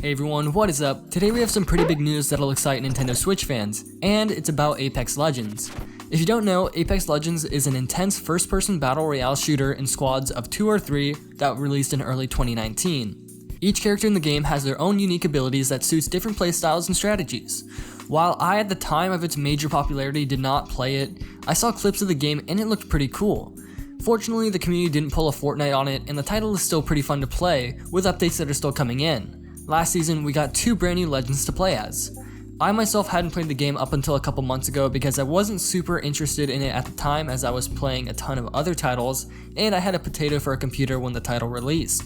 Hey everyone, what is up? Today we have some pretty big news that'll excite Nintendo Switch fans, and it's about Apex Legends. If you don't know, Apex Legends is an intense first-person battle royale shooter in squads of 2 or 3 that released in early 2019. Each character in the game has their own unique abilities that suits different playstyles and strategies. While I, at the time of its major popularity, did not play it, I saw clips of the game and it looked pretty cool. Fortunately, the community didn't pull a Fortnite on it, and the title is still pretty fun to play, with updates that are still coming in. Last season, we got 2 brand new legends to play as. I myself hadn't played the game up until a couple months ago because I wasn't super interested in it at the time, as I was playing a ton of other titles, and I had a potato for a computer when the title released.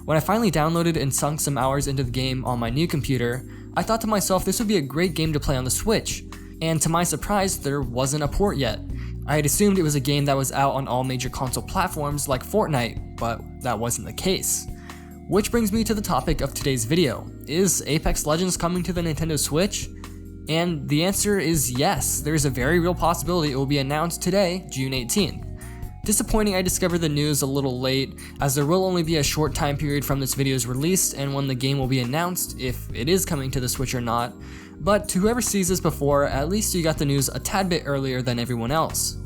When I finally downloaded and sunk some hours into the game on my new computer, I thought to myself this would be a great game to play on the Switch, and to my surprise, there wasn't a port yet. I had assumed it was a game that was out on all major console platforms like Fortnite, but that wasn't the case. Which brings me to the topic of today's video. Is Apex Legends coming to the Nintendo Switch? And the answer is yes, there's a very real possibility it will be announced today, June 18th. Disappointing I discovered the news a little late, as there will only be a short time period from this video's release and when the game will be announced, if it is coming to the Switch or not, but to whoever sees this before, at least you got the news a tad bit earlier than everyone else.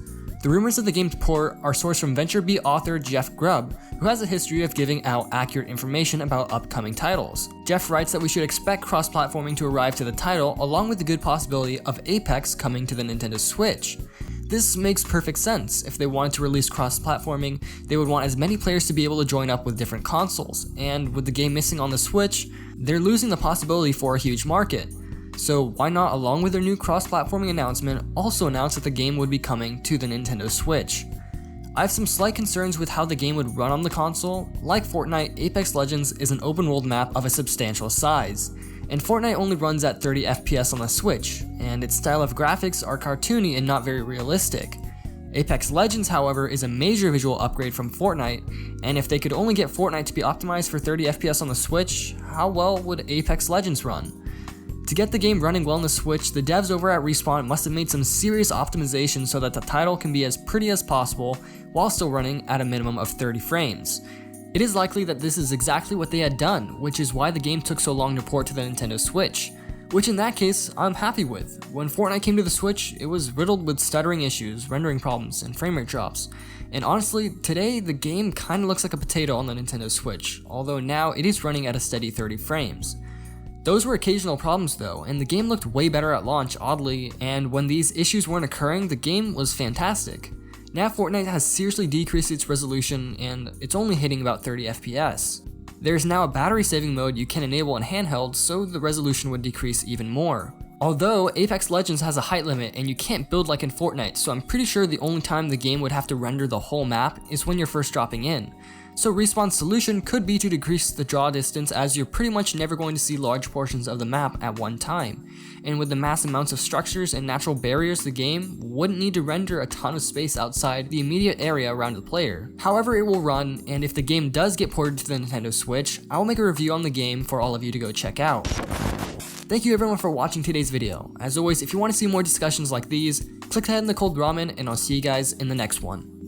The rumors of the game's port are sourced from VentureBeat author Jeff Grubb, who has a history of giving out accurate information about upcoming titles. Jeff writes that we should expect cross-platforming to arrive to the title, along with the good possibility of Apex coming to the Nintendo Switch. This makes perfect sense. If they wanted to release cross-platforming, they would want as many players to be able to join up with different consoles, and with the game missing on the Switch, they're losing the possibility for a huge market. So why not, along with their new cross-platforming announcement, also announce that the game would be coming to the Nintendo Switch? I have some slight concerns with how the game would run on the console. Like Fortnite, Apex Legends is an open world map of a substantial size, and Fortnite only runs at 30 FPS on the Switch, and its style of graphics are cartoony and not very realistic. Apex Legends, however, is a major visual upgrade from Fortnite, and if they could only get Fortnite to be optimized for 30 FPS on the Switch, how well would Apex Legends run? To get the game running well on the Switch, the devs over at Respawn must have made some serious optimization so that the title can be as pretty as possible while still running at a minimum of 30 frames. It is likely that this is exactly what they had done, which is why the game took so long to port to the Nintendo Switch, which in that case, I'm happy with. When Fortnite came to the Switch, it was riddled with stuttering issues, rendering problems, and frame rate drops. And honestly, today the game kinda looks like a potato on the Nintendo Switch, although now it is running at a steady 30 frames. Those were occasional problems though, and the game looked way better at launch, oddly, and when these issues weren't occurring, the game was fantastic. Now Fortnite has seriously decreased its resolution, and it's only hitting about 30 FPS. There's now a battery saving mode you can enable in handheld, so the resolution would decrease even more. Although, Apex Legends has a height limit and you can't build like in Fortnite, so I'm pretty sure the only time the game would have to render the whole map is when you're first dropping in. So Respawn's solution could be to decrease the draw distance, as you're pretty much never going to see large portions of the map at one time. And with the mass amounts of structures and natural barriers, the game wouldn't need to render a ton of space outside the immediate area around the player. However, it will run, and if the game does get ported to the Nintendo Switch, I will make a review on the game for all of you to go check out. Thank you everyone for watching today's video. As always, if you want to see more discussions like these, click ahead in the cold ramen, and I'll see you guys in the next one.